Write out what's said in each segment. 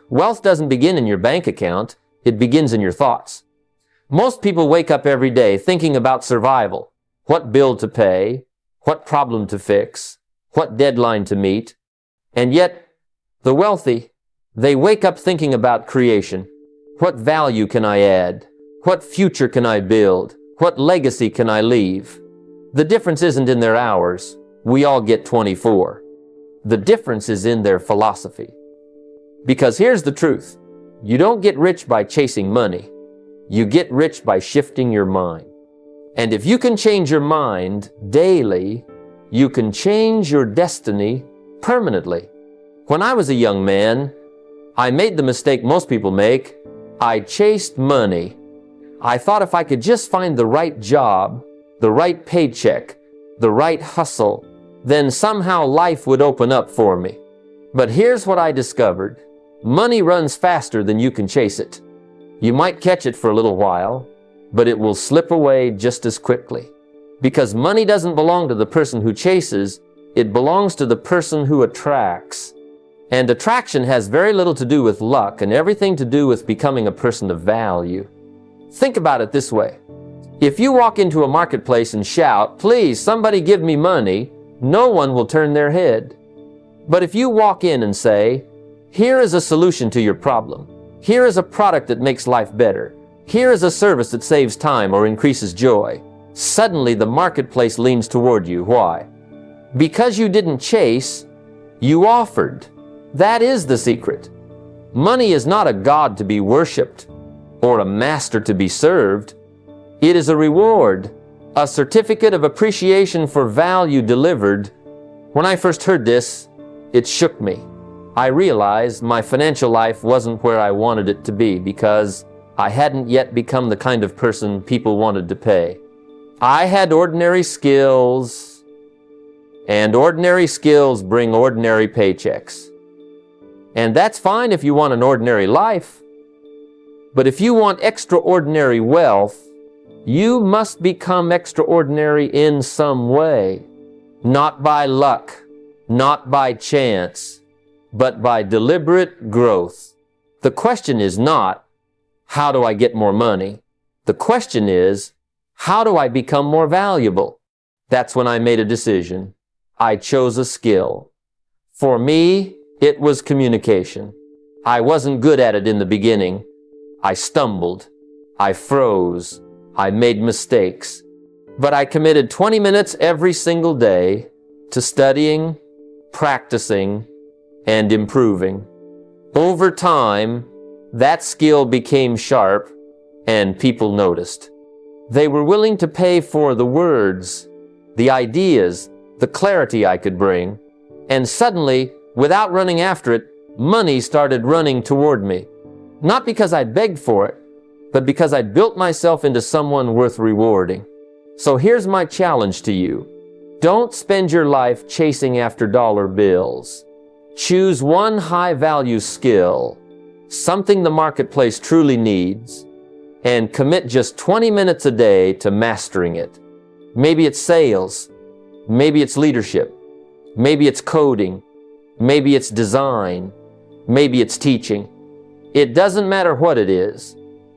Wealth doesn't begin in your bank account. It begins in your thoughts. Most people wake up every day thinking about survival, what bill to pay, what problem to fix, what deadline to meet. And yet, the wealthy, they wake up thinking about creation. What value can I add? What future can I build? What legacy can I leave? The difference isn't in their hours. We all get 24. The difference is in their philosophy. Because here's the truth. You don't get rich by chasing money. You get rich by shifting your mind. And if you can change your mind daily, you can change your destiny permanently. When I was a young man, I made the mistake most people make. I chased money. I thought if I could just find the right job, the right paycheck, the right hustle, then somehow life would open up for me. But here's what I discovered. Money runs faster than you can chase it. You might catch it for a little while, but it will slip away just as quickly. Because money doesn't belong to the person who chases, it belongs to the person who attracts. And attraction has very little to do with luck and everything to do with becoming a person of value. Think about it this way. If you walk into a marketplace and shout, "Please, somebody give me money," no one will turn their head. But if you walk in and say, "Here is a solution to your problem. Here is a product that makes life better. Here is a service that saves time or increases joy," suddenly the marketplace leans toward you. Why? Because you didn't chase, you offered. That is the secret. Money is not a god to be worshipped or a master to be served. It is a reward, a certificate of appreciation for value delivered. When I first heard this, it shook me. I realized my financial life wasn't where I wanted it to be because I hadn't yet become the kind of person people wanted to pay. I had ordinary skills, and ordinary skills bring ordinary paychecks. And that's fine if you want an ordinary life. But if you want extraordinary wealth, you must become extraordinary in some way. Not by luck, not by chance, but by deliberate growth. The question is not, how do I get more money? The question is, how do I become more valuable? That's when I made a decision. I chose a skill. For me, it was communication. I wasn't good at it in the beginning. I stumbled. I froze. I made mistakes. But I committed 20 minutes every single day to studying, practicing, and improving. Over time, that skill became sharp and people noticed. They were willing to pay for the words, the ideas, the clarity I could bring, and suddenly, without running after it, money started running toward me. Not because I begged for it, but because I built myself into someone worth rewarding. So here's my challenge to you. Don't spend your life chasing after dollar bills. Choose one high-value skill, something the marketplace truly needs, and commit just 20 minutes a day to mastering it. Maybe it's sales. Maybe it's leadership. Maybe it's coding. Maybe it's design. Maybe it's teaching. It doesn't matter what it is,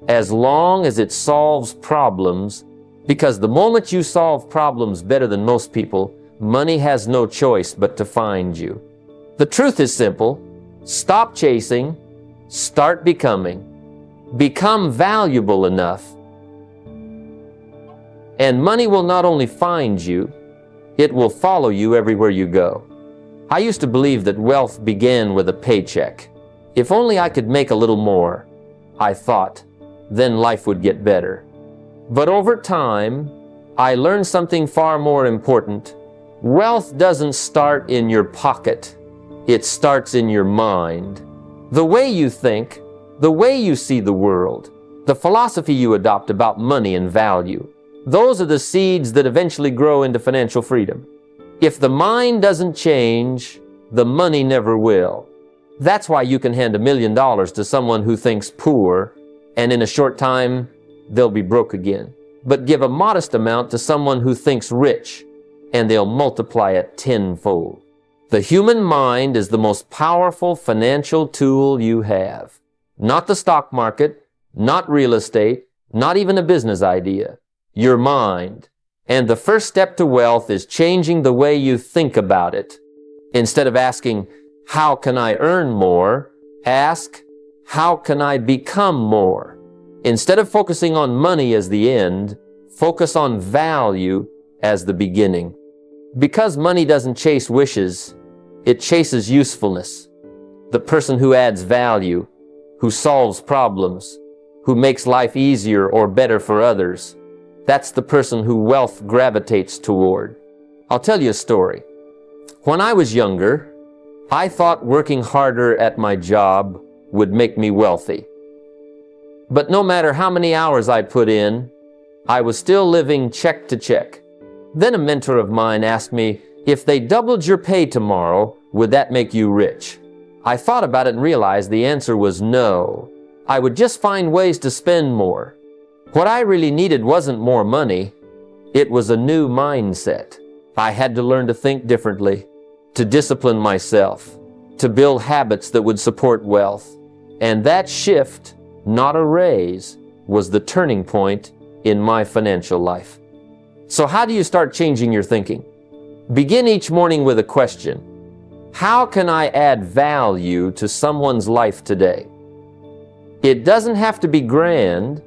as long as it solves problems, because the moment you solve problems better than most people, money has no choice but to find you. The truth is simple. Stop chasing. Start becoming. Become valuable enough. And money will not only find you, it will follow you everywhere you go. I used to believe that wealth began with a paycheck. If only I could make a little more, I thought, then life would get better. But over time, I learned something far more important. Wealth doesn't start in your pocket. It starts in your mind. The way you think, the way you see the world, the philosophy you adopt about money and value, those are the seeds that eventually grow into financial freedom. If the mind doesn't change, the money never will. That's why you can hand $1 million to someone who thinks poor, and in a short time, they'll be broke again. But give a modest amount to someone who thinks rich, and they'll multiply it tenfold. The human mind is the most powerful financial tool you have. Not the stock market, not real estate, not even a business idea. Your mind. And the first step to wealth is changing the way you think about it. Instead of asking, how can I earn more? Ask, how can I become more? Instead of focusing on money as the end, focus on value as the beginning. Because money doesn't chase wishes, it chases usefulness. The person who adds value, who solves problems, who makes life easier or better for others, that's the person who wealth gravitates toward. I'll tell you a story. When I was younger, I thought working harder at my job would make me wealthy. But no matter how many hours I put in, I was still living check to check. Then a mentor of mine asked me, if they doubled your pay tomorrow, would that make you rich? I thought about it and realized the answer was no. I would just find ways to spend more. What I really needed wasn't more money. It was a new mindset. I had to learn to think differently, to discipline myself, to build habits that would support wealth. And that shift, not a raise, was the turning point in my financial life. So how do you start changing your thinking? Begin each morning with a question. How can I add value to someone's life today? It doesn't have to be grand.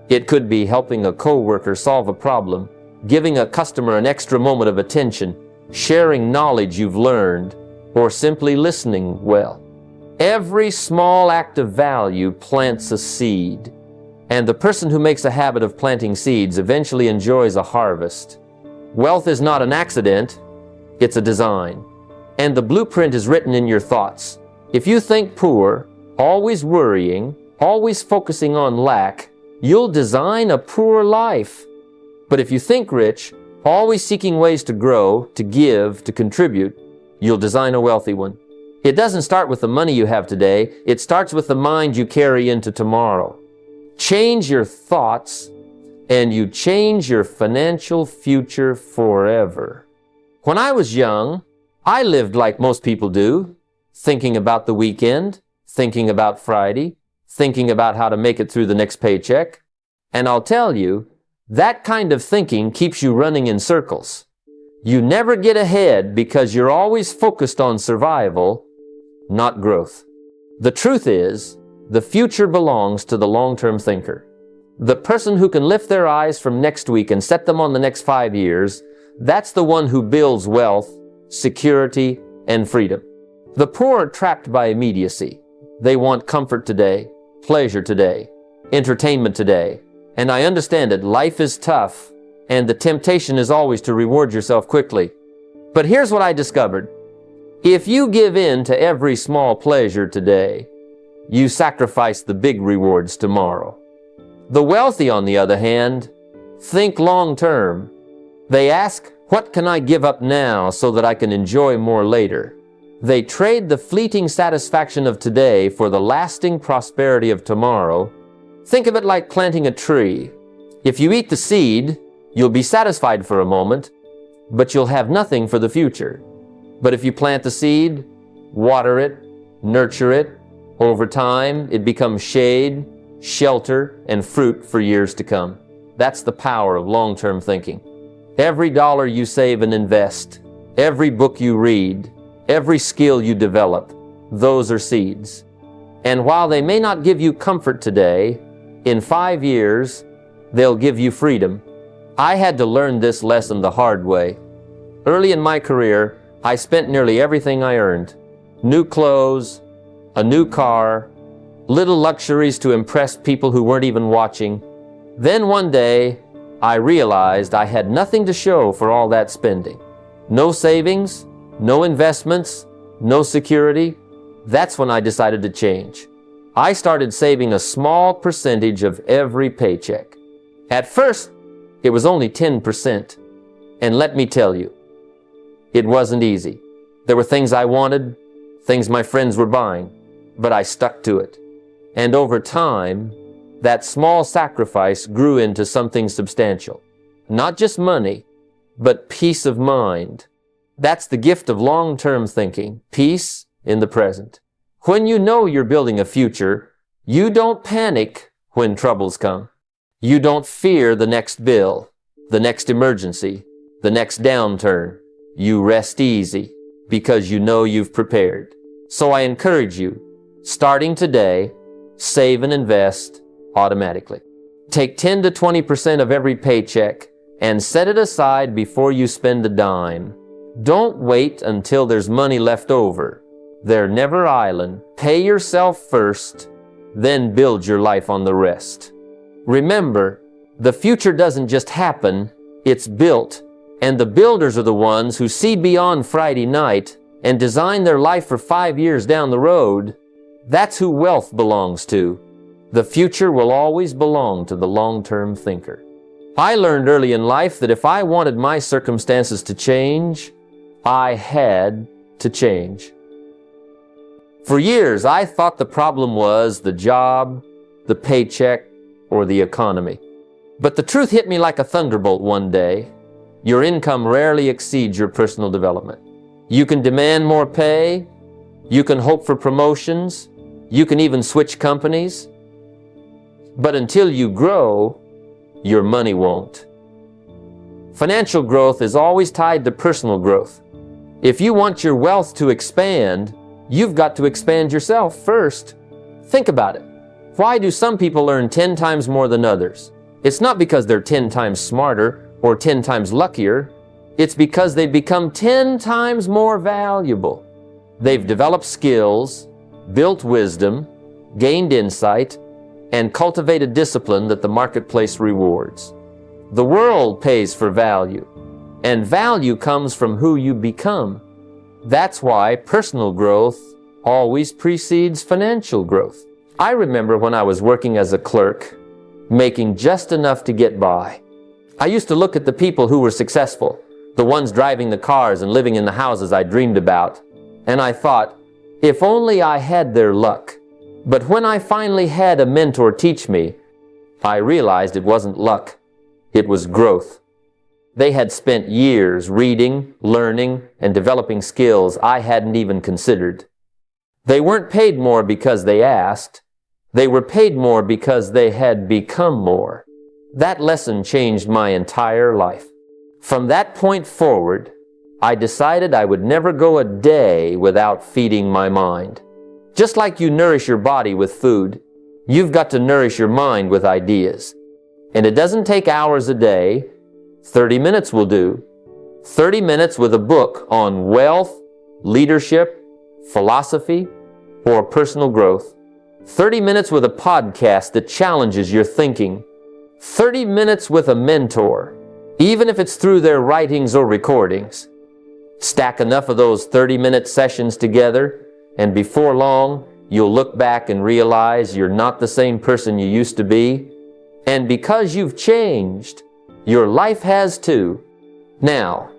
It could be helping a coworker solve a problem, giving a customer an extra moment of attention, sharing knowledge you've learned, or simply listening well. Every small act of value plants a seed, and the person who makes a habit of planting seeds eventually enjoys a harvest. Wealth is not an accident, it's a design. And the blueprint is written in your thoughts. If you think poor, always worrying, always focusing on lack, you'll design a poor life. But if you think rich, always seeking ways to grow, to give, to contribute, you'll design a wealthy one. It doesn't start with the money you have today, it starts with the mind you carry into tomorrow. Change your thoughts, and you change your financial future forever. When I was young, I lived like most people do, thinking about the weekend, thinking about Friday, thinking about how to make it through the next paycheck. And I'll tell you, that kind of thinking keeps you running in circles. You never get ahead because you're always focused on survival, not growth. The truth is, the future belongs to the long-term thinker. The person who can lift their eyes from next week and set them on the next 5 years, that's the one who builds wealth, security, and freedom. The poor are trapped by immediacy. They want comfort today, pleasure today, entertainment today. And I understand it, life is tough, and the temptation is always to reward yourself quickly. But here's what I discovered. If you give in to every small pleasure today, you sacrifice the big rewards tomorrow. The wealthy, on the other hand, think long term. They ask, what can I give up now so that I can enjoy more later? They trade the fleeting satisfaction of today for the lasting prosperity of tomorrow. Think of it like planting a tree. If you eat the seed, you'll be satisfied for a moment, but you'll have nothing for the future. But if you plant the seed, water it, nurture it, over time it becomes shade, shelter, and fruit for years to come. That's the power of long-term thinking. Every dollar you save and invest, every book you read, every skill you develop, those are seeds. And while they may not give you comfort today, in 5 years, they'll give you freedom. I had to learn this lesson the hard way. Early in my career, I spent nearly everything I earned. New clothes, a new car, little luxuries to impress people who weren't even watching. Then one day, I realized I had nothing to show for all that spending. No savings, no investments, no security. That's when I decided to change. I started saving a small percentage of every paycheck. At first, it was only 10%. And let me tell you, it wasn't easy. There were things I wanted, things my friends were buying, but I stuck to it. And over time, that small sacrifice grew into something substantial. Not just money, but peace of mind, That's the gift of long-term thinking, peace in the present. When you know you're building a future, you don't panic when troubles come. You don't fear the next bill, the next emergency, the next downturn. You rest easy because you know you've prepared. So I encourage you, starting today, save and invest automatically. Take 10 to 20% of every paycheck and set it aside before you spend a dime. Don't wait until there's money left over. They're never island. Pay yourself first, then build your life on the rest. Remember, the future doesn't just happen, it's built. And the builders are the ones who see beyond Friday night and design their life for 5 years down the road. That's who wealth belongs to. The future will always belong to the long-term thinker. I learned early in life that if I wanted my circumstances to change, I had to change. For years, I thought the problem was the job, the paycheck, or the economy. But the truth hit me like a thunderbolt one day. Your income rarely exceeds your personal development. You can demand more pay, you can hope for promotions, you can even switch companies. But until you grow, your money won't. Financial growth is always tied to personal growth. If you want your wealth to expand, you've got to expand yourself first. Think about it. Why do some people earn 10 times more than others? It's not because they're 10 times smarter or 10 times luckier. It's because they've become 10 times more valuable. They've developed skills, built wisdom, gained insight, and cultivated discipline that the marketplace rewards. The world pays for value, and value comes from who you become. That's why personal growth always precedes financial growth. I remember when I was working as a clerk, making just enough to get by. I used to look at the people who were successful, the ones driving the cars and living in the houses I dreamed about, and I thought, if only I had their luck. But when I finally had a mentor teach me, I realized it wasn't luck, it was growth. They had spent years reading, learning, and developing skills I hadn't even considered. They weren't paid more because they asked. They were paid more because they had become more. That lesson changed my entire life. From that point forward, I decided I would never go a day without feeding my mind. Just like you nourish your body with food, you've got to nourish your mind with ideas. And it doesn't take hours a day. 30 minutes will do. 30 minutes with a book on wealth, leadership, philosophy, or personal growth. 30 minutes with a podcast that challenges your thinking. 30 minutes with a mentor, even if it's through their writings or recordings. Stack enough of those 30-minute sessions together, and before long, you'll look back and realize you're not the same person you used to be. And because you've changed, your life has too. Now,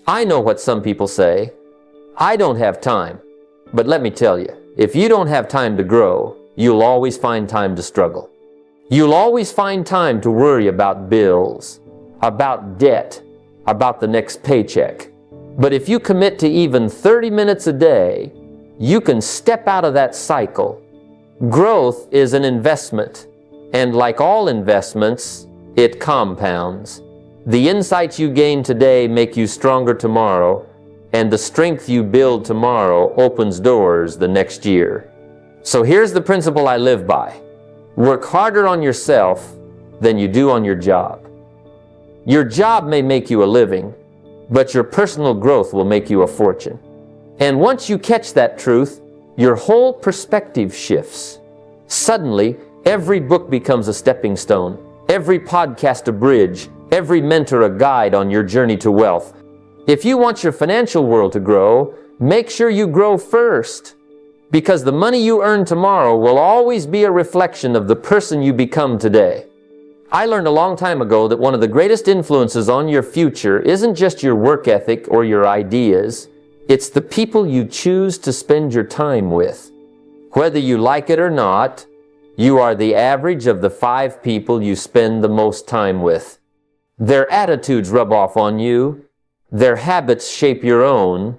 I know what some people say. I don't have time. But let me tell you, if you don't have time to grow, you'll always find time to struggle. You'll always find time to worry about bills, about debt, about the next paycheck. But if you commit to even 30 minutes a day, you can step out of that cycle. Growth is an investment, and like all investments, it compounds. The insights you gain today make you stronger tomorrow, and the strength you build tomorrow opens doors the next year. So here's the principle I live by. Work harder on yourself than you do on your job. Your job may make you a living, but your personal growth will make you a fortune. And once you catch that truth, your whole perspective shifts. Suddenly, every book becomes a stepping stone, every podcast a bridge, every mentor a guide on your journey to wealth. If you want your financial world to grow, make sure you grow first, because the money you earn tomorrow will always be a reflection of the person you become today. I learned a long time ago that one of the greatest influences on your future isn't just your work ethic or your ideas, it's the people you choose to spend your time with. Whether you like it or not, you are the average of the 5 people you spend the most time with. Their attitudes rub off on you, their habits shape your own,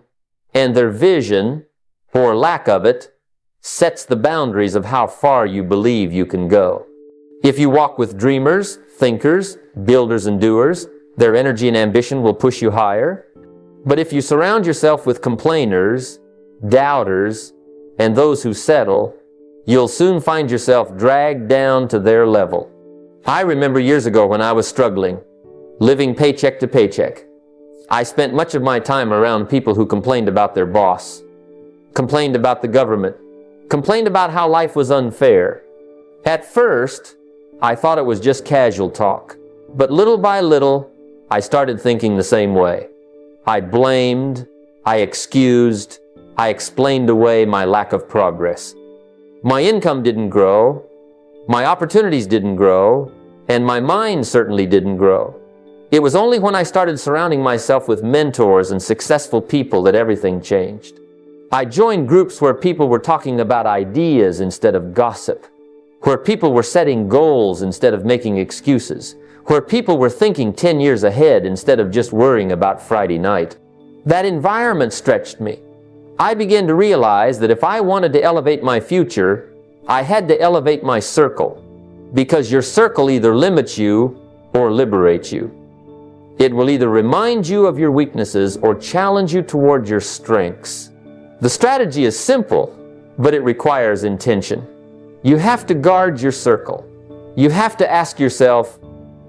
and their vision, or lack of it, sets the boundaries of how far you believe you can go. If you walk with dreamers, thinkers, builders, and doers, their energy and ambition will push you higher. But if you surround yourself with complainers, doubters, and those who settle, you'll soon find yourself dragged down to their level. I remember years ago when I was struggling, living paycheck to paycheck. I spent much of my time around people who complained about their boss, complained about the government, complained about how life was unfair. At first, I thought it was just casual talk, but little by little, I started thinking the same way. I blamed, I excused, I explained away my lack of progress. My income didn't grow, my opportunities didn't grow, and my mind certainly didn't grow. It was only when I started surrounding myself with mentors and successful people that everything changed. I joined groups where people were talking about ideas instead of gossip, where people were setting goals instead of making excuses, where people were thinking 10 years ahead instead of just worrying about Friday night. That environment stretched me. I began to realize that if I wanted to elevate my future, I had to elevate my circle, because your circle either limits you or liberates you. It will either remind you of your weaknesses or challenge you toward your strengths. The strategy is simple, but it requires intention. You have to guard your circle. You have to ask yourself,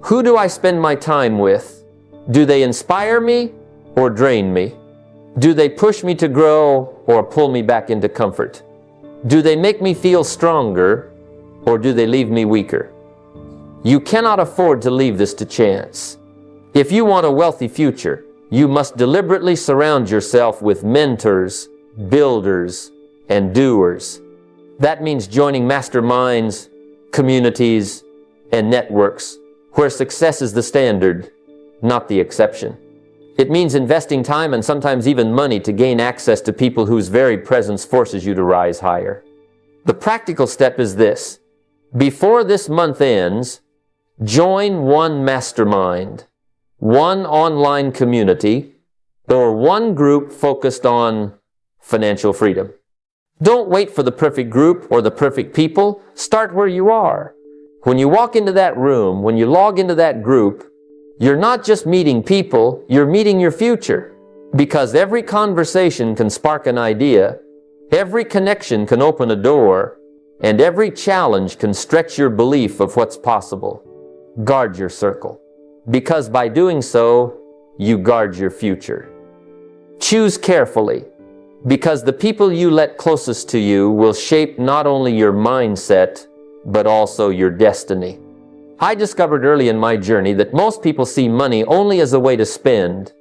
who do I spend my time with? Do they inspire me or drain me? Do they push me to grow or pull me back into comfort? Do they make me feel stronger or do they leave me weaker? You cannot afford to leave this to chance. If you want a wealthy future, you must deliberately surround yourself with mentors, builders, and doers. That means joining masterminds, communities, and networks where success is the standard, not the exception. It means investing time and sometimes even money to gain access to people whose very presence forces you to rise higher. The practical step is this. Before this month ends, join one mastermind, one online community, or one group focused on financial freedom. Don't wait for the perfect group or the perfect people. Start where you are. When you walk into that room, when you log into that group, you're not just meeting people, you're meeting your future. Because every conversation can spark an idea, every connection can open a door, and every challenge can stretch your belief of what's possible. Guard your circle, because by doing so, you guard your future. Choose carefully, because the people you let closest to you will shape not only your mindset, but also your destiny. I discovered early in my journey that most people see money only as a way to spend,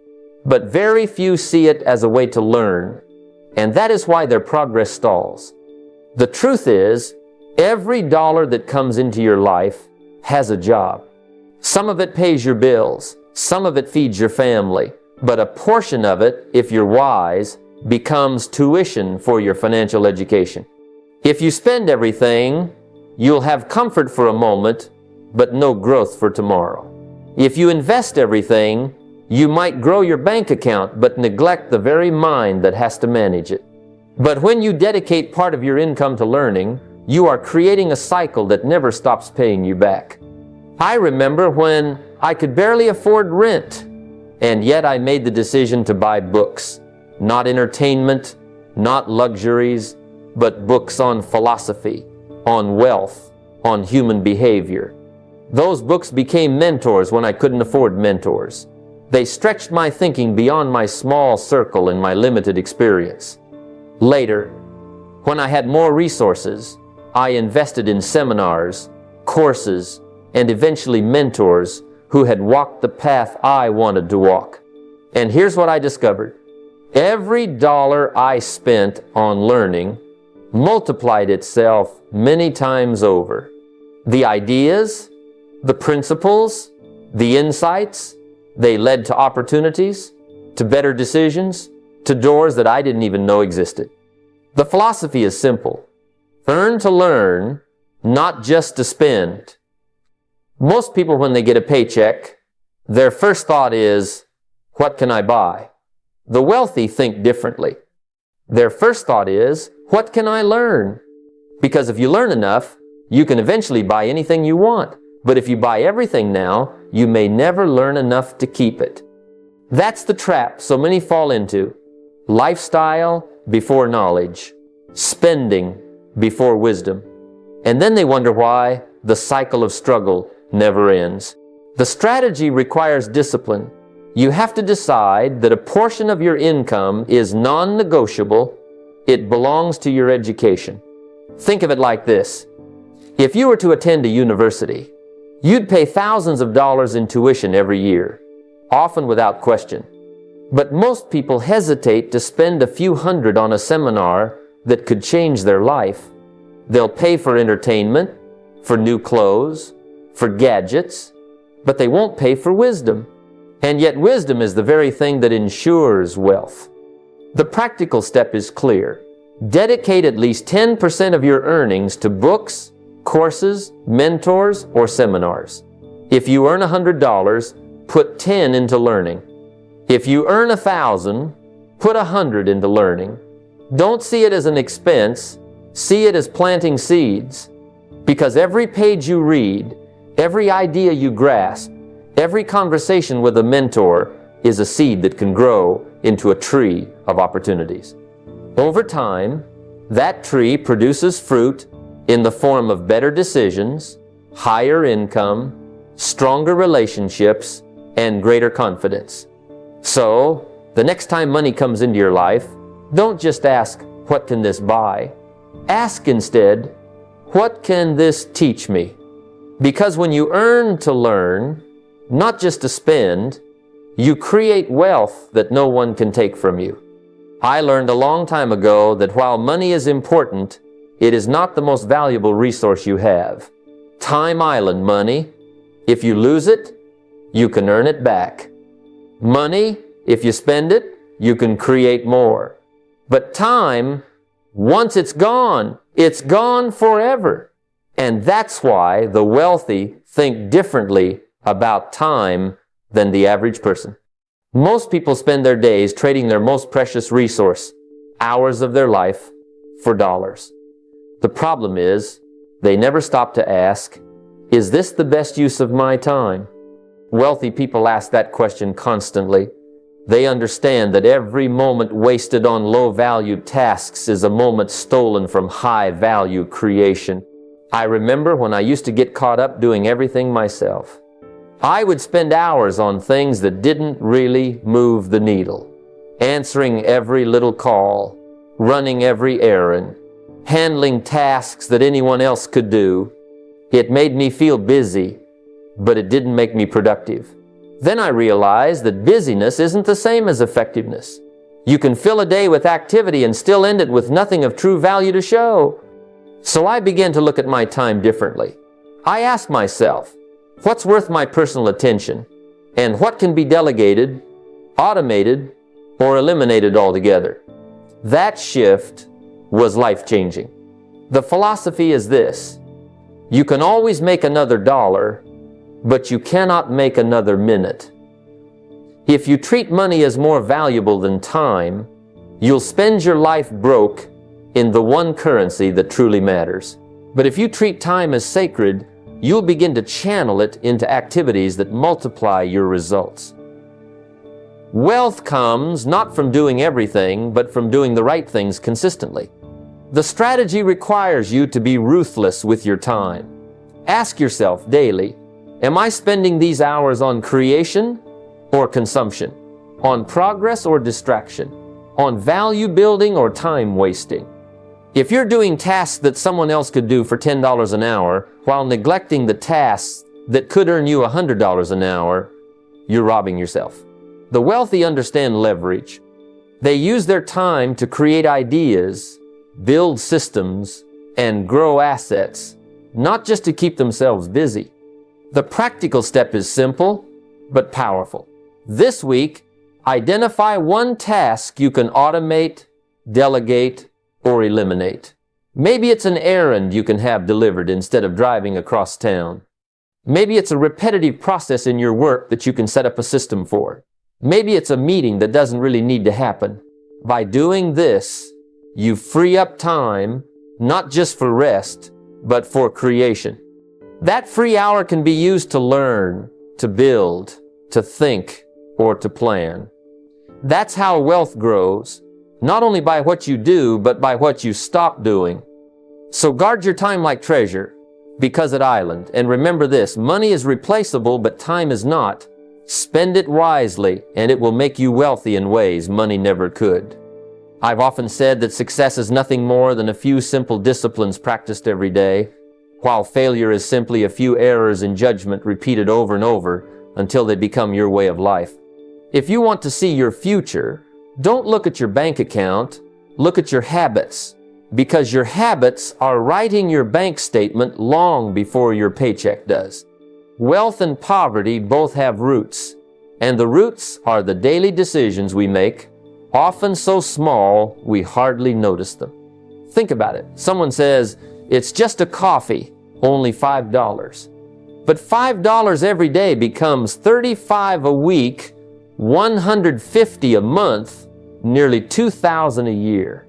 but very few see it as a way to learn, and that is why their progress stalls. The truth is, every dollar that comes into your life has a job. Some of it pays your bills, some of it feeds your family, but a portion of it, if you're wise, becomes tuition for your financial education. If you spend everything, you'll have comfort for a moment, but no growth for tomorrow. If you invest everything, you might grow your bank account, but neglect the very mind that has to manage it. But when you dedicate part of your income to learning, you are creating a cycle that never stops paying you back. I remember when I could barely afford rent, and yet I made the decision to buy books. Not entertainment, not luxuries, but books on philosophy, on wealth, on human behavior. Those books became mentors when I couldn't afford mentors. They stretched my thinking beyond my small circle and my limited experience. Later, when I had more resources, I invested in seminars, courses, and eventually mentors who had walked the path I wanted to walk. And here's what I discovered. Every dollar I spent on learning multiplied itself many times over. The ideas, the principles, the insights, they led to opportunities, to better decisions, to doors that I didn't even know existed. The philosophy is simple. Earn to learn, not just to spend. Most people, when they get a paycheck, their first thought is, what can I buy? The wealthy think differently. Their first thought is, what can I learn? Because if you learn enough, you can eventually buy anything you want. But if you buy everything now, you may never learn enough to keep it. That's the trap so many fall into. Lifestyle before knowledge. Spending before wisdom. And then they wonder why the cycle of struggle never ends. The strategy requires discipline. You have to decide that a portion of your income is non-negotiable. It belongs to your education. Think of it like this. If you were to attend a university, you'd pay thousands of dollars in tuition every year, often without question. But most people hesitate to spend a few hundred on a seminar that could change their life. They'll pay for entertainment, for new clothes, for gadgets, but they won't pay for wisdom. And yet wisdom is the very thing that ensures wealth. The practical step is clear. Dedicate at least 10% of your earnings to books, courses, mentors, or seminars. If you earn $100, put 10 into learning. If you earn 1,000, put 100 into learning. Don't see it as an expense, see it as planting seeds. Because every page you read, every idea you grasp, every conversation with a mentor is a seed that can grow into a tree of opportunities. Over time, that tree produces fruit in the form of better decisions, higher income, stronger relationships, and greater confidence. So, the next time money comes into your life, don't just ask, what can this buy? Ask instead, what can this teach me? Because when you earn to learn, not just to spend, you create wealth that no one can take from you. I learned a long time ago that while money is important, it is not the most valuable resource you have. Time Island money, if you lose it, you can earn it back. Money, if you spend it, you can create more. But time, once it's gone forever. And that's why the wealthy think differently about time than the average person. Most people spend their days trading their most precious resource, hours of their life, for dollars. The problem is, they never stop to ask, is this the best use of my time? Wealthy people ask that question constantly. They understand that every moment wasted on low-value tasks is a moment stolen from high-value creation. I remember when I used to get caught up doing everything myself. I would spend hours on things that didn't really move the needle. Answering every little call, running every errand, handling tasks that anyone else could do. It made me feel busy, but it didn't make me productive. Then I realized that busyness isn't the same as effectiveness. You can fill a day with activity and still end it with nothing of true value to show. So I began to look at my time differently. I asked myself, what's worth my personal attention? And what can be delegated, automated, or eliminated altogether? That shift was life-changing. The philosophy is this: you can always make another dollar, but you cannot make another minute. If you treat money as more valuable than time, you'll spend your life broke in the one currency that truly matters. But if you treat time as sacred, you'll begin to channel it into activities that multiply your results. Wealth comes not from doing everything, but from doing the right things consistently. The strategy requires you to be ruthless with your time. Ask yourself daily, am I spending these hours on creation or consumption? On progress or distraction? On value building or time wasting? If you're doing tasks that someone else could do for $10 an hour while neglecting the tasks that could earn you $100 an hour, you're robbing yourself. The wealthy understand leverage. They use their time to create ideas, build systems, and grow assets, not just to keep themselves busy. The practical step is simple, but powerful. This week, identify one task you can automate, delegate, or eliminate. Maybe it's an errand you can have delivered instead of driving across town. Maybe it's a repetitive process in your work that you can set up a system for. Maybe it's a meeting that doesn't really need to happen. By doing this, you free up time, not just for rest, but for creation. That free hour can be used to learn, to build, to think, or to plan. That's how wealth grows, not only by what you do, but by what you stop doing. So guard your time like treasure, because at Island, and remember this, money is replaceable, but time is not. Spend it wisely, and it will make you wealthy in ways money never could. I've often said that success is nothing more than a few simple disciplines practiced every day, while failure is simply a few errors in judgment repeated over and over until they become your way of life. If you want to see your future, don't look at your bank account, look at your habits, because your habits are writing your bank statement long before your paycheck does. Wealth and poverty both have roots, and the roots are the daily decisions we make, often so small we hardly notice them. Think about it. Someone says, it's just a coffee, only $5. But $5 every day becomes $35 a week, $150 a month, nearly $2,000 a year.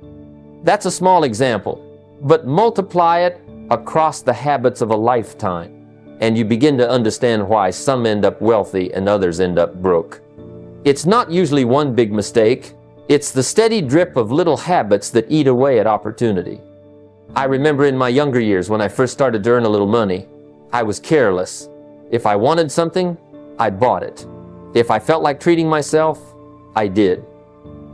That's a small example, but multiply it across the habits of a lifetime, and you begin to understand why some end up wealthy and others end up broke. It's not usually one big mistake. It's the steady drip of little habits that eat away at opportunity. I remember in my younger years when I first started to earn a little money, I was careless. If I wanted something, I bought it. If I felt like treating myself, I did.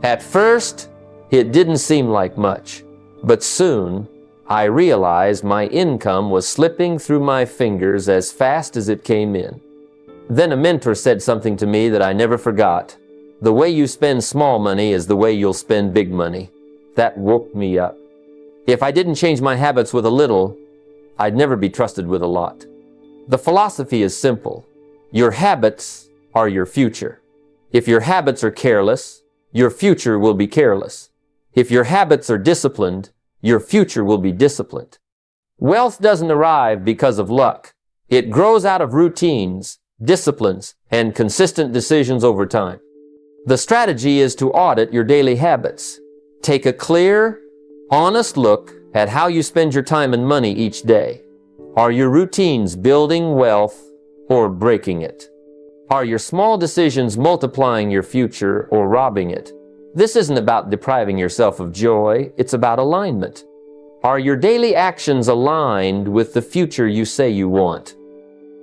At first, it didn't seem like much, but soon I realized my income was slipping through my fingers as fast as it came in. Then a mentor said something to me that I never forgot. The way you spend small money is the way you'll spend big money. That woke me up. If I didn't change my habits with a little, I'd never be trusted with a lot. The philosophy is simple. Your habits are your future. If your habits are careless, your future will be careless. If your habits are disciplined, your future will be disciplined. Wealth doesn't arrive because of luck. It grows out of routines, disciplines, and consistent decisions over time. The strategy is to audit your daily habits. Take a clear, honest look at how you spend your time and money each day. Are your routines building wealth or breaking it? Are your small decisions multiplying your future or robbing it? This isn't about depriving yourself of joy, it's about alignment. Are your daily actions aligned with the future you say you want?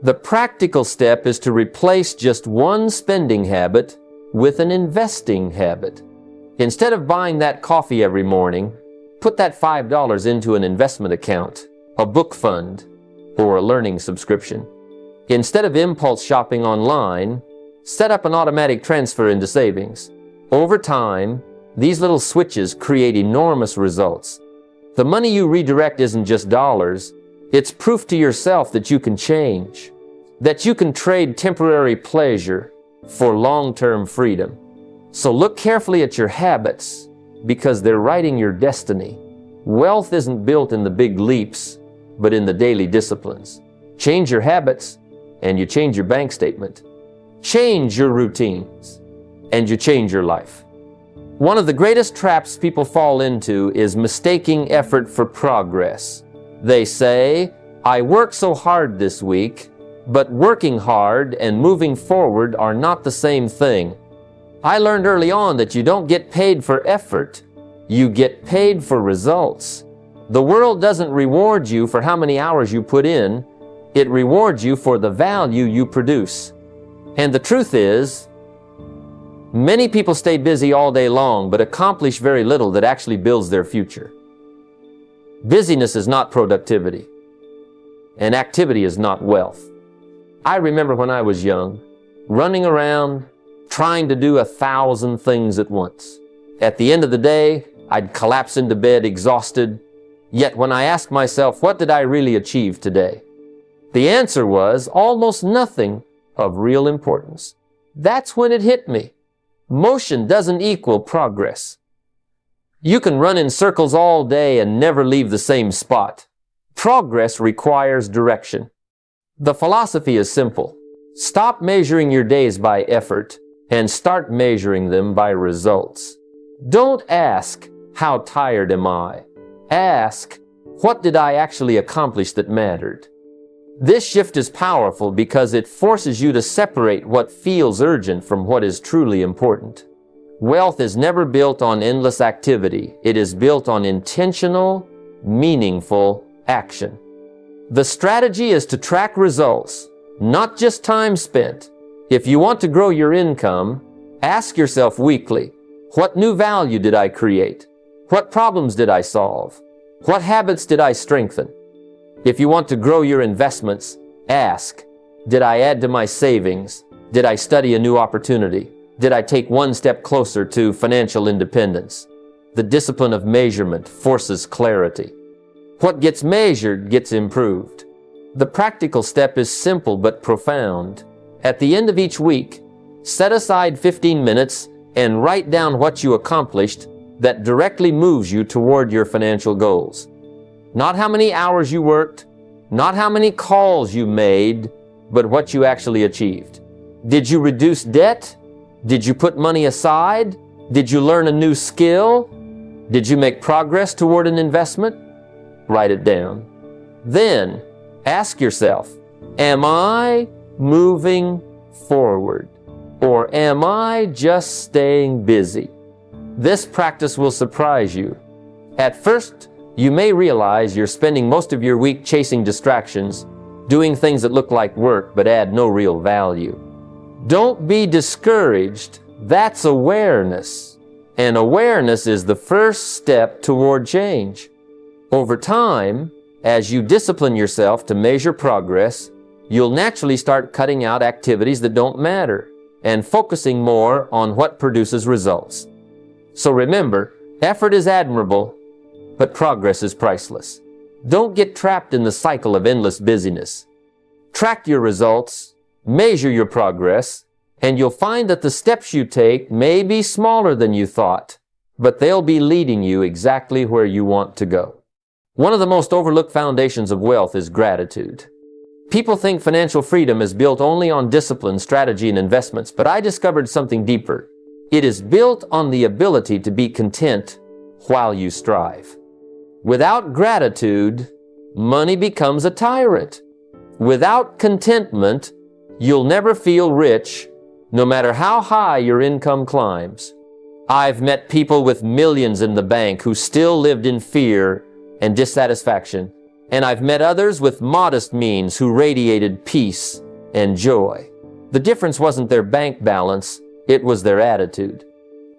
The practical step is to replace just one spending habit with an investing habit. Instead of buying that coffee every morning, put that $5 into an investment account, a book fund, or a learning subscription. Instead of impulse shopping online, set up an automatic transfer into savings. Over time, these little switches create enormous results. The money you redirect isn't just dollars, it's proof to yourself that you can change, that you can trade temporary pleasure for long-term freedom. So look carefully at your habits, because they're writing your destiny. Wealth isn't built in the big leaps, but in the daily disciplines. Change your habits, and you change your bank statement. Change your routines, and you change your life. One of the greatest traps people fall into is mistaking effort for progress. They say, I worked so hard this week, but working hard and moving forward are not the same thing. I learned early on that you don't get paid for effort, you get paid for results. The world doesn't reward you for how many hours you put in, it rewards you for the value you produce. And the truth is, many people stay busy all day long but accomplish very little that actually builds their future. Busyness is not productivity, and activity is not wealth. I remember when I was young, running around trying to do 1,000 things at once. At the end of the day, I'd collapse into bed exhausted. Yet when I asked myself, what did I really achieve today? The answer was almost nothing of real importance. That's when it hit me. Motion doesn't equal progress. You can run in circles all day and never leave the same spot. Progress requires direction. The philosophy is simple. Stop measuring your days by effort and start measuring them by results. Don't ask, how tired am I? Ask, what did I actually accomplish that mattered? This shift is powerful because it forces you to separate what feels urgent from what is truly important. Wealth is never built on endless activity. It is built on intentional, meaningful action. The strategy is to track results, not just time spent. If you want to grow your income, ask yourself weekly, what new value did I create? What problems did I solve? What habits did I strengthen? If you want to grow your investments, ask, did I add to my savings? Did I study a new opportunity? Did I take one step closer to financial independence? The discipline of measurement forces clarity. What gets measured gets improved. The practical step is simple but profound. At the end of each week, set aside 15 minutes and write down what you accomplished that directly moves you toward your financial goals. Not how many hours you worked, not how many calls you made, but what you actually achieved. Did you reduce debt? Did you put money aside? Did you learn a new skill? Did you make progress toward an investment? Write it down. Then ask yourself, am I moving forward? Or am I just staying busy? This practice will surprise you. At first, you may realize you're spending most of your week chasing distractions, doing things that look like work but add no real value. Don't be discouraged. That's awareness. And awareness is the first step toward change. Over time, as you discipline yourself to measure progress, you'll naturally start cutting out activities that don't matter and focusing more on what produces results. So remember, effort is admirable, but progress is priceless. Don't get trapped in the cycle of endless busyness. Track your results, measure your progress, and you'll find that the steps you take may be smaller than you thought, but they'll be leading you exactly where you want to go. One of the most overlooked foundations of wealth is gratitude. People think financial freedom is built only on discipline, strategy, and investments, but I discovered something deeper. It is built on the ability to be content while you strive. Without gratitude, money becomes a tyrant. Without contentment, you'll never feel rich, no matter how high your income climbs. I've met people with millions in the bank who still lived in fear and dissatisfaction, and I've met others with modest means who radiated peace and joy. The difference wasn't their bank balance, it was their attitude.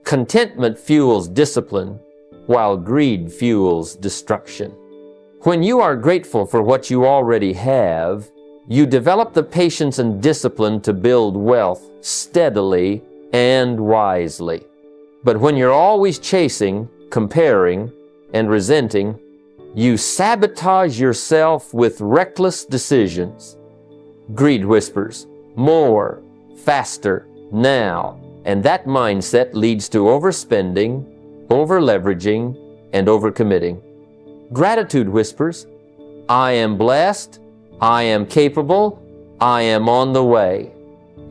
Contentment fuels discipline, while greed fuels destruction. When you are grateful for what you already have, you develop the patience and discipline to build wealth steadily and wisely. But when you're always chasing, comparing, and resenting, you sabotage yourself with reckless decisions. Greed whispers, more, faster, now, and that mindset leads to overspending, over-leveraging, and overcommitting. Gratitude whispers, I am blessed, I am capable, I am on the way.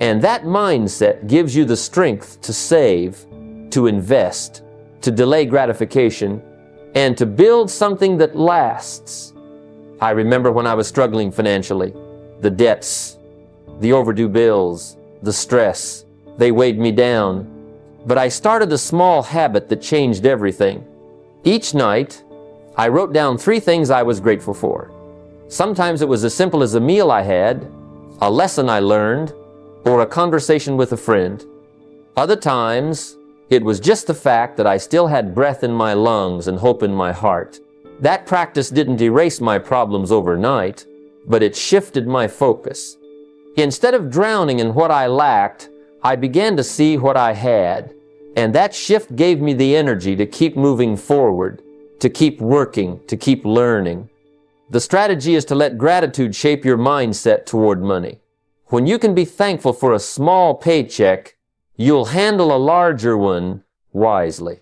And that mindset gives you the strength to save, to invest, to delay gratification, and to build something that lasts. I remember when I was struggling financially, the debts, the overdue bills, the stress, they weighed me down. But I started a small habit that changed everything. Each night, I wrote down 3 things I was grateful for. Sometimes it was as simple as a meal I had, a lesson I learned, or a conversation with a friend. Other times, it was just the fact that I still had breath in my lungs and hope in my heart. That practice didn't erase my problems overnight, but it shifted my focus. Instead of drowning in what I lacked, I began to see what I had, and that shift gave me the energy to keep moving forward, to keep working, to keep learning. The strategy is to let gratitude shape your mindset toward money. When you can be thankful for a small paycheck, you'll handle a larger one wisely.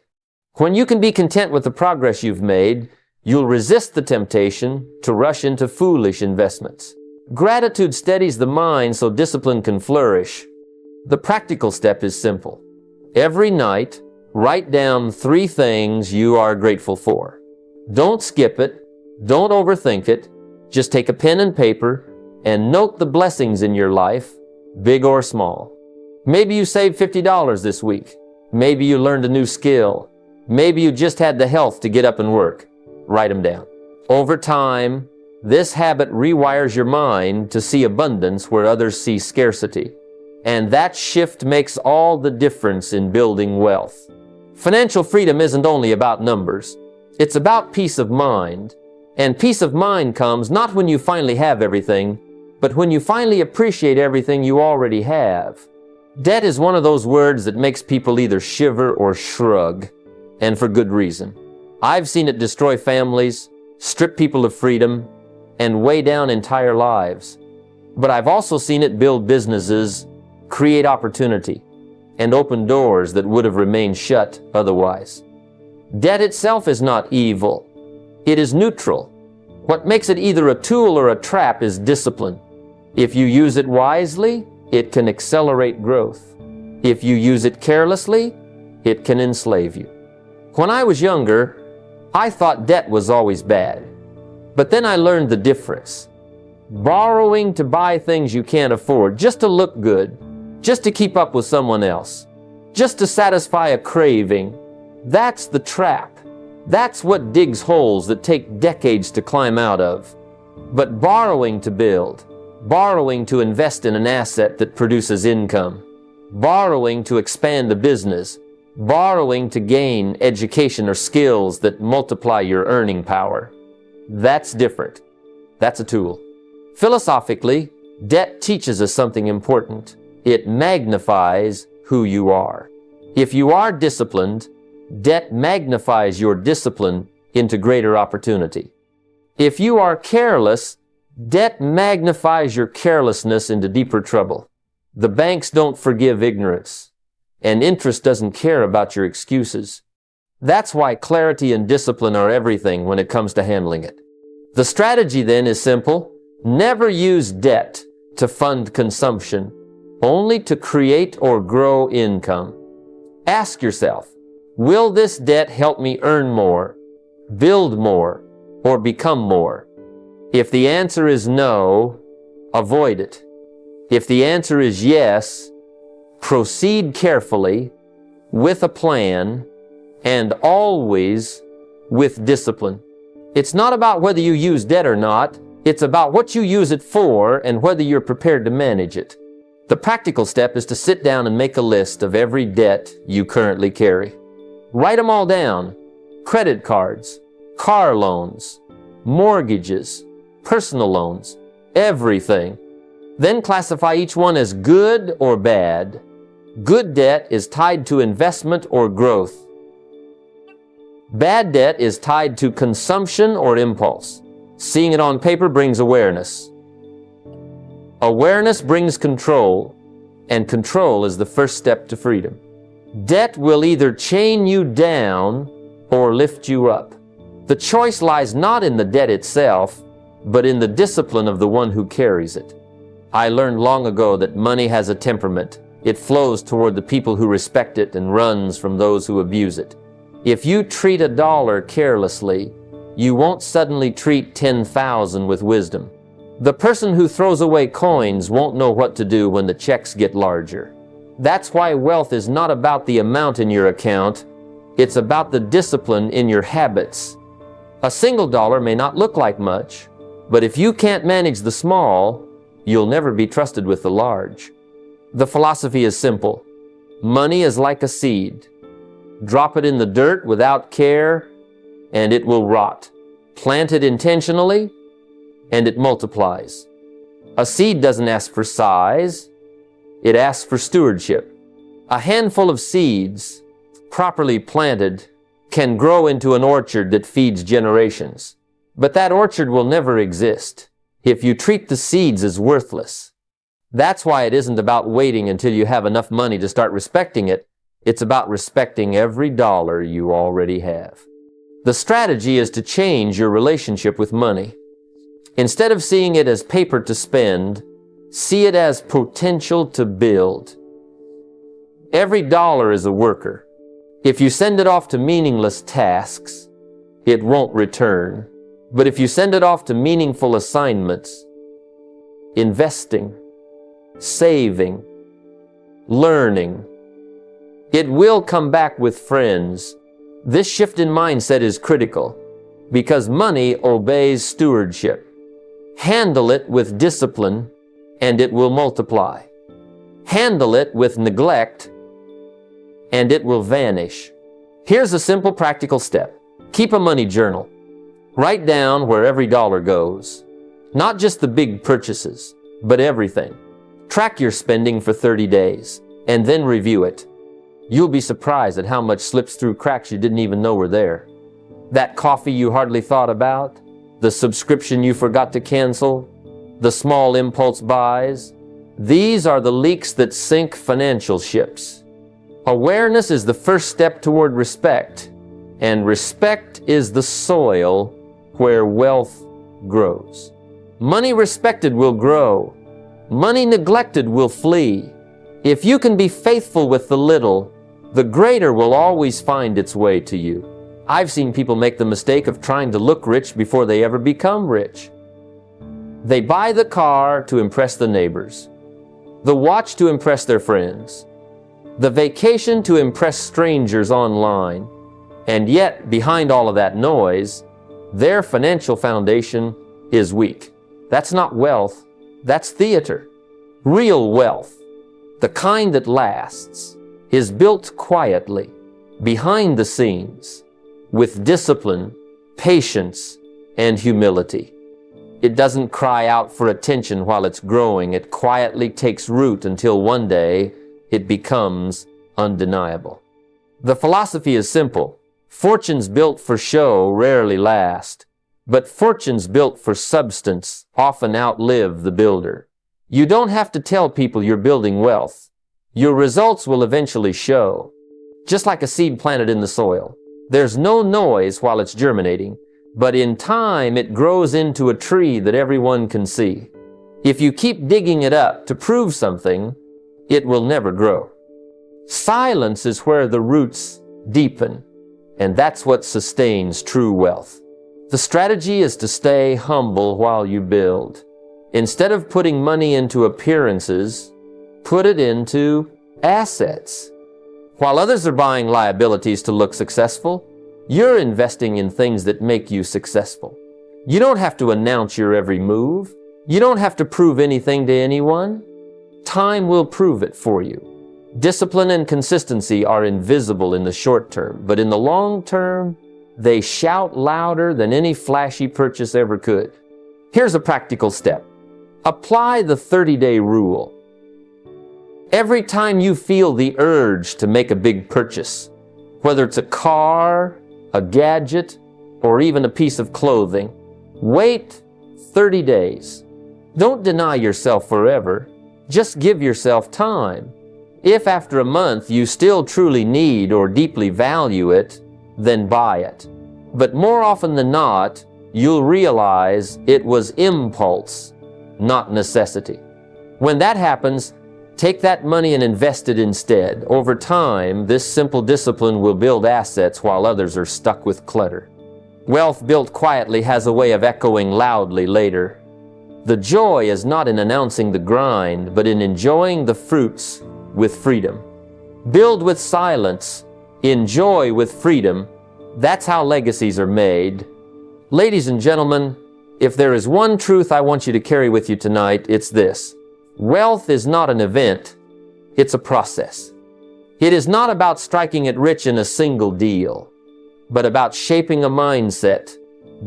When you can be content with the progress you've made, you'll resist the temptation to rush into foolish investments. Gratitude steadies the mind so discipline can flourish. The practical step is simple. Every night, write down 3 things you are grateful for. Don't skip it. Don't overthink it. Just take a pen and paper and note the blessings in your life, big or small. Maybe you saved $50 this week. Maybe you learned a new skill. Maybe you just had the health to get up and work. Write them down. Over time, this habit rewires your mind to see abundance where others see scarcity. And that shift makes all the difference in building wealth. Financial freedom isn't only about numbers. It's about peace of mind. And peace of mind comes not when you finally have everything, but when you finally appreciate everything you already have. Debt is one of those words that makes people either shiver or shrug, and for good reason. I've seen it destroy families, strip people of freedom, and weigh down entire lives. But I've also seen it build businesses, create opportunity, and open doors that would have remained shut otherwise. Debt itself is not evil. It is neutral. What makes it either a tool or a trap is discipline. If you use it wisely, it can accelerate growth. If you use it carelessly, it can enslave you. When I was younger, I thought debt was always bad. But then I learned the difference. Borrowing to buy things you can't afford, just to look good, just to keep up with someone else, just to satisfy a craving, that's the trap. That's what digs holes that take decades to climb out of. But borrowing to build, borrowing to invest in an asset that produces income, borrowing to expand the business, borrowing to gain education or skills that multiply your earning power, that's different. That's a tool. Philosophically, debt teaches us something important. It magnifies who you are. If you are disciplined, debt magnifies your discipline into greater opportunity. If you are careless, debt magnifies your carelessness into deeper trouble. The banks don't forgive ignorance, and interest doesn't care about your excuses. That's why clarity and discipline are everything when it comes to handling it. The strategy then is simple. Never use debt to fund consumption, only to create or grow income. Ask yourself, will this debt help me earn more, build more, or become more? If the answer is no, avoid it. If the answer is yes, proceed carefully, with a plan, and always with discipline. It's not about whether you use debt or not. It's about what you use it for and whether you're prepared to manage it. The practical step is to sit down and make a list of every debt you currently carry. Write them all down. Credit cards, car loans, mortgages, personal loans, everything. Then classify each one as good or bad. Good debt is tied to investment or growth. Bad debt is tied to consumption or impulse. Seeing it on paper brings awareness. Awareness brings control, and control is the first step to freedom. Debt will either chain you down or lift you up. The choice lies not in the debt itself, but in the discipline of the one who carries it. I learned long ago that money has a temperament. It flows toward the people who respect it and runs from those who abuse it. If you treat a dollar carelessly, you won't suddenly treat 10,000 with wisdom. The person who throws away coins won't know what to do when the checks get larger. That's why wealth is not about the amount in your account. It's about the discipline in your habits. A single dollar may not look like much, but if you can't manage the small, you'll never be trusted with the large. The philosophy is simple. Money is like a seed. Drop it in the dirt without care, and it will rot. Plant it intentionally, and it multiplies. A seed doesn't ask for size, it asks for stewardship. A handful of seeds, properly planted, can grow into an orchard that feeds generations. But that orchard will never exist if you treat the seeds as worthless. That's why it isn't about waiting until you have enough money to start respecting it. It's about respecting every dollar you already have. The strategy is to change your relationship with money. Instead of seeing it as paper to spend, see it as potential to build. Every dollar is a worker. If you send it off to meaningless tasks, it won't return. But if you send it off to meaningful assignments, investing, saving, learning, it will come back with friends. This shift in mindset is critical because money obeys stewardship. Handle it with discipline and it will multiply. Handle it with neglect and it will vanish. Here's a simple practical step. Keep a money journal. Write down where every dollar goes. Not just the big purchases, but everything. Track your spending for 30 days and then review it. You'll be surprised at how much slips through cracks you didn't even know were there. That coffee you hardly thought about, the subscription you forgot to cancel, the small impulse buys, these are the leaks that sink financial ships. Awareness is the first step toward respect, and respect is the soil where wealth grows. Money respected will grow. Money neglected will flee. If you can be faithful with the little, the greater will always find its way to you. I've seen people make the mistake of trying to look rich before they ever become rich. They buy the car to impress the neighbors, the watch to impress their friends, the vacation to impress strangers online, and yet behind all of that noise, their financial foundation is weak. That's not wealth, that's theater. Real wealth, the kind that lasts, is built quietly, behind the scenes, with discipline, patience, and humility. It doesn't cry out for attention while it's growing. It quietly takes root until one day it becomes undeniable. The philosophy is simple. Fortunes built for show rarely last, but fortunes built for substance often outlive the builder. You don't have to tell people you're building wealth. Your results will eventually show. Just like a seed planted in the soil. There's no noise while it's germinating, but in time it grows into a tree that everyone can see. If you keep digging it up to prove something, it will never grow. Silence is where the roots deepen, and that's what sustains true wealth. The strategy is to stay humble while you build. Instead of putting money into appearances, put it into assets. While others are buying liabilities to look successful, you're investing in things that make you successful. You don't have to announce your every move. You don't have to prove anything to anyone. Time will prove it for you. Discipline and consistency are invisible in the short term, but in the long term, they shout louder than any flashy purchase ever could. Here's a practical step. Apply the 30-day rule. Every time you feel the urge to make a big purchase, whether it's a car, a gadget, or even a piece of clothing, wait 30 days. Don't deny yourself forever. Just give yourself time. If after a month you still truly need or deeply value it, then buy it. But more often than not, you'll realize it was impulse, not necessity. When that happens, take that money and invest it instead. Over time, this simple discipline will build assets while others are stuck with clutter. Wealth built quietly has a way of echoing loudly later. The joy is not in announcing the grind, but in enjoying the fruits with freedom. Build with silence, enjoy with freedom. That's how legacies are made. Ladies and gentlemen, if there is one truth I want you to carry with you tonight, it's this. Wealth is not an event, it's a process. It is not about striking it rich in a single deal, but about shaping a mindset,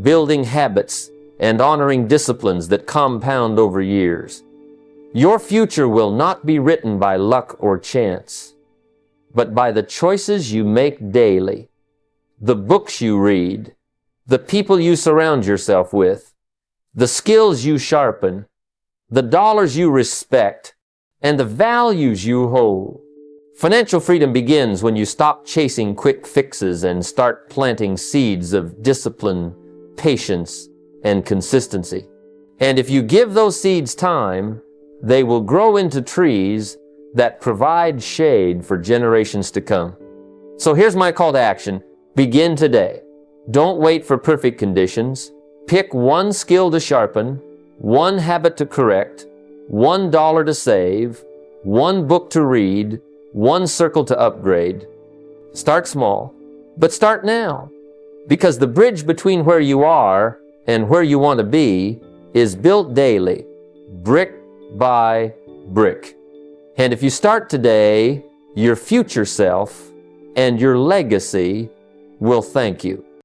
building habits, and honoring disciplines that compound over years. Your future will not be written by luck or chance, but by the choices you make daily, the books you read, the people you surround yourself with, the skills you sharpen, the dollars you respect, and the values you hold. Financial freedom begins when you stop chasing quick fixes and start planting seeds of discipline, patience, and consistency. And if you give those seeds time, they will grow into trees that provide shade for generations to come. So here's my call to action. Begin today. Don't wait for perfect conditions. Pick one skill to sharpen, one habit to correct, $1 to save, one book to read, one circle to upgrade. Start small, but start now. Because the bridge between where you are and where you want to be is built daily, brick by brick. And if you start today, your future self and your legacy will thank you.